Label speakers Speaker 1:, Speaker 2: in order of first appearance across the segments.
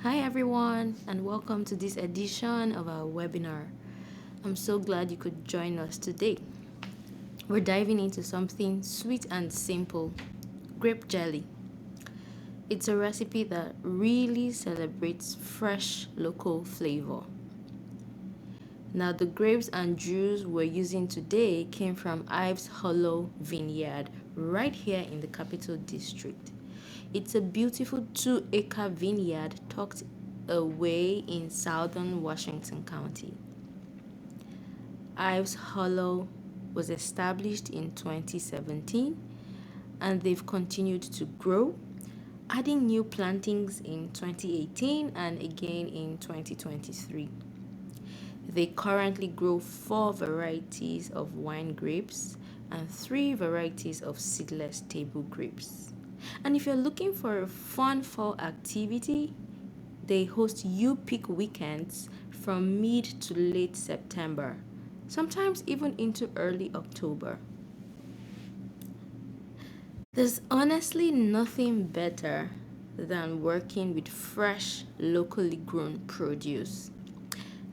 Speaker 1: Hi everyone, and welcome to this edition of our webinar. I'm so glad you could join us today. We're diving into something sweet and simple, grape jelly. It's a recipe that really celebrates fresh local flavor. Now, the grapes and juice we're using today came from Ives Hollow Vineyard right here in the Capital District. It's a beautiful 2-acre vineyard tucked away in southern Washington County. Ives Hollow was established in 2017 and they've continued to grow, adding new plantings in 2018 and again in 2023. They currently grow 4 varieties of wine grapes and 3 varieties of seedless table grapes. And if you're looking for a fun fall activity, they host You Pick weekends from mid to late September, sometimes even into early October. There's honestly nothing better than working with fresh, locally grown produce.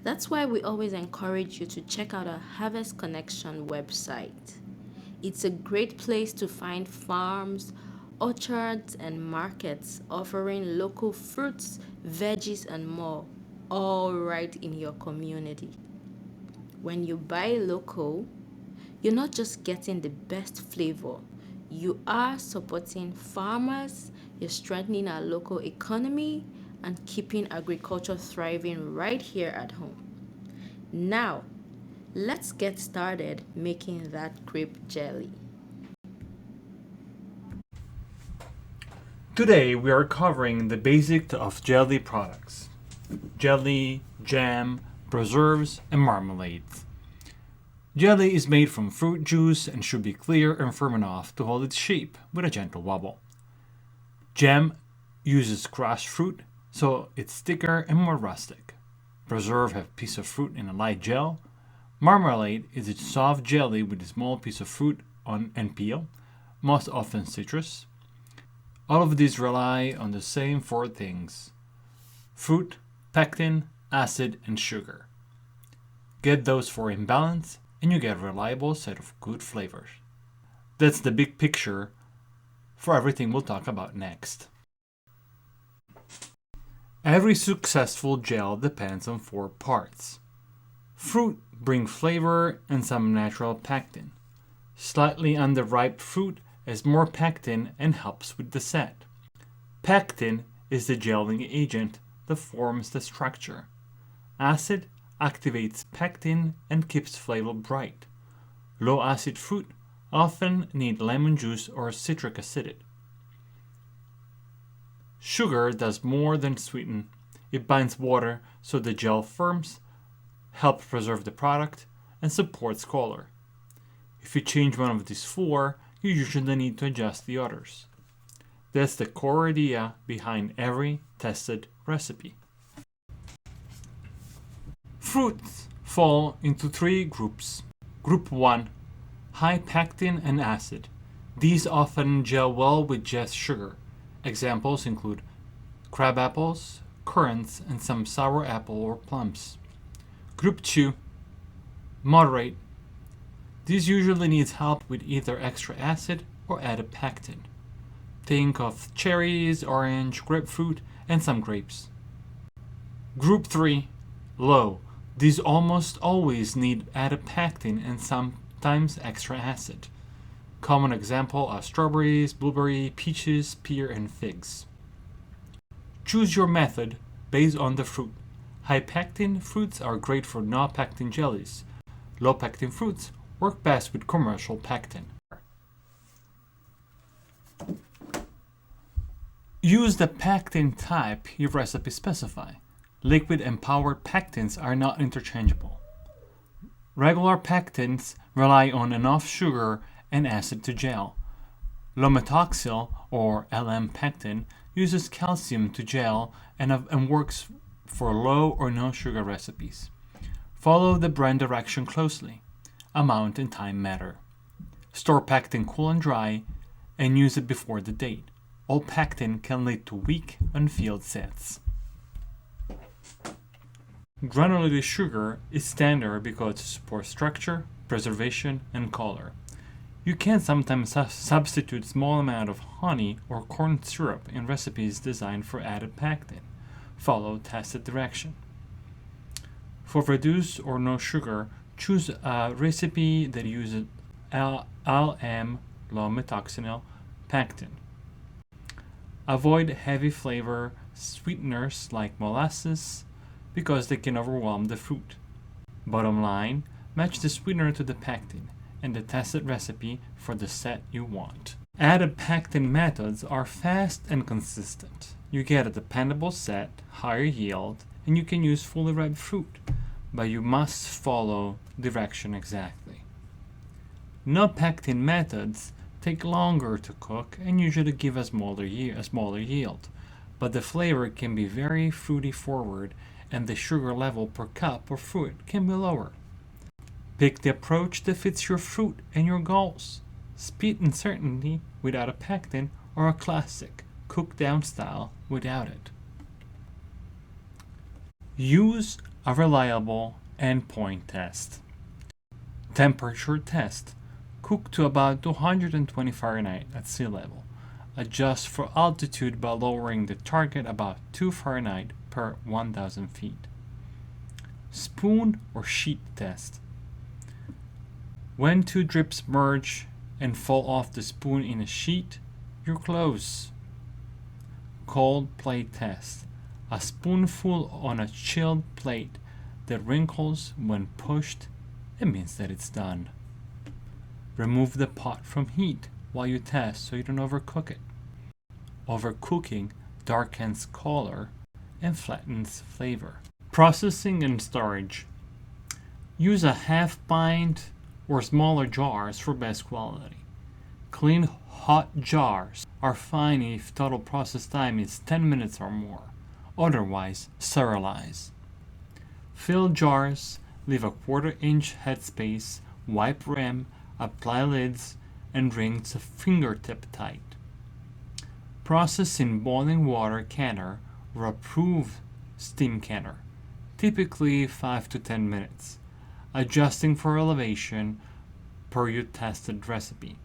Speaker 1: That's why we always encourage you to check out our Harvest Connection website. It's a great place to find farms, orchards, and markets offering local fruits, veggies, and more, all right in your community. When you buy local, you're not just getting the best flavor, you are supporting farmers, you're strengthening our local economy, and keeping agriculture thriving right here at home. Now, let's get started making that grape jelly.
Speaker 2: Today we are covering the basics of jelly products: jelly, jam, preserves, and marmalades. Jelly is made from fruit juice and should be clear and firm enough to hold its shape with a gentle wobble. Jam uses crushed fruit, so it's thicker and more rustic. Preserve have piece of fruit in a light gel. Marmalade is a soft jelly with a small piece of fruit on and peel, most often citrus. All of these rely on the same 4 things: fruit, pectin, acid, and sugar. Get those 4 in balance, and you get a reliable set of good flavors. That's the big picture for everything we'll talk about next. Every successful gel depends on 4 parts. Fruit bring flavor and some natural pectin. Slightly underripe fruit has more pectin and helps with the set. Pectin is the gelling agent that forms the structure. Acid activates pectin and keeps flavor bright. Low acid fruit often need lemon juice or citric acid. Sugar does more than sweeten. It binds water so the gel firms, helps preserve the product, and supports color. If you change one of these 4, you usually need to adjust the others. That's the core idea behind every tested recipe. Fruits fall into 3 groups. Group 1: high pectin and acid. These often gel well with just sugar. Examples include crab apples, currants, and some sour apple or plums. Group 2: moderate. This usually needs help with either extra acid or added pectin. Think of cherries, orange, grapefruit, and some grapes. Group 3: low. These almost always need added pectin and sometimes extra acid. Common example are strawberries, blueberry, peaches, pear, and figs. Choose your method based on the fruit. High pectin fruits are great for no pectin jellies. Low pectin fruits work best with commercial pectin. Use the pectin type your recipe specify. Liquid and powdered pectins are not interchangeable. Regular pectins rely on enough sugar and acid to gel. Low-methoxyl, or LM pectin, uses calcium to gel and works for low or no sugar recipes. Follow the brand direction closely. Amount and time matter. Store pectin cool and dry and use it before the date. All pectin can lead to weak, unfilled sets. Granulated sugar is standard because it supports structure, preservation, and color. You can sometimes substitute small amount of honey or corn syrup in recipes designed for added pectin. Follow tested direction. For reduced or no sugar, choose a recipe that uses LM, low methoxynyl pectin. Avoid heavy flavor sweeteners like molasses because they can overwhelm the fruit. Bottom line, match the sweetener to the pectin and the tested recipe for the set you want. Added pectin methods are fast and consistent. You get a dependable set, higher yield, and you can use fully ripe fruit, but you must follow direction exactly. No pectin methods take longer to cook and usually give a smaller yield, but the flavor can be very fruity forward and the sugar level per cup of fruit can be lower. Pick the approach that fits your fruit and your goals. Speed and certainty without a pectin, or a classic cook down style without it. Use a reliable endpoint test. Temperature test. Cook to about 220 Fahrenheit at sea level. Adjust for altitude by lowering the target about 2 Fahrenheit per 1,000 feet. Spoon or sheet test. When two drips merge and fall off the spoon in a sheet, you're close. Cold plate test. A spoonful on a chilled plate that wrinkles when pushed, it means that it's done. Remove the pot from heat while you test so you don't overcook it. Overcooking darkens color and flattens flavor. Processing and storage. Use a half pint or smaller jars for best quality. Clean hot jars are fine if total process time is 10 minutes or more. Otherwise, sterilize. Fill jars, leave a 1/4-inch headspace, wipe rim, apply lids, and ring to fingertip tight. Process in boiling water canner or approved steam canner, typically 5 to 10 minutes, adjusting for elevation per your tested recipe.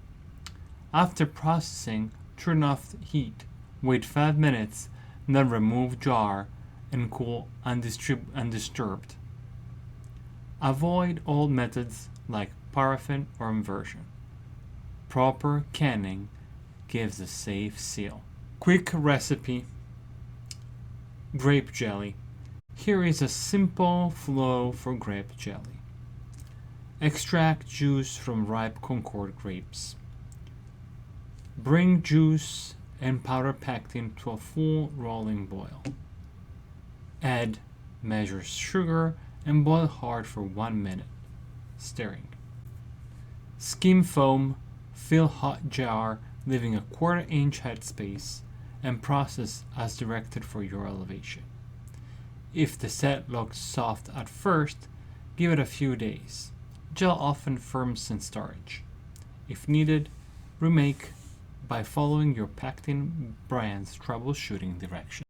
Speaker 2: After processing, turn off heat, wait 5 minutes, then remove jar and cool undisturbed. Avoid old methods like paraffin or immersion. Proper canning gives a safe seal. Quick recipe. Grape jelly. Here is a simple flow for grape jelly. Extract juice from ripe Concord grapes. Bring juice and powder pectin to a full rolling boil. Add measured sugar and boil hard for 1 minute, stirring. Skim foam, fill hot jar, leaving a 1/4-inch headspace, and process as directed for your elevation. If the set looks soft at first, give it a few days. Gel often firms in storage. If needed, remake by following your pectin brand's troubleshooting direction.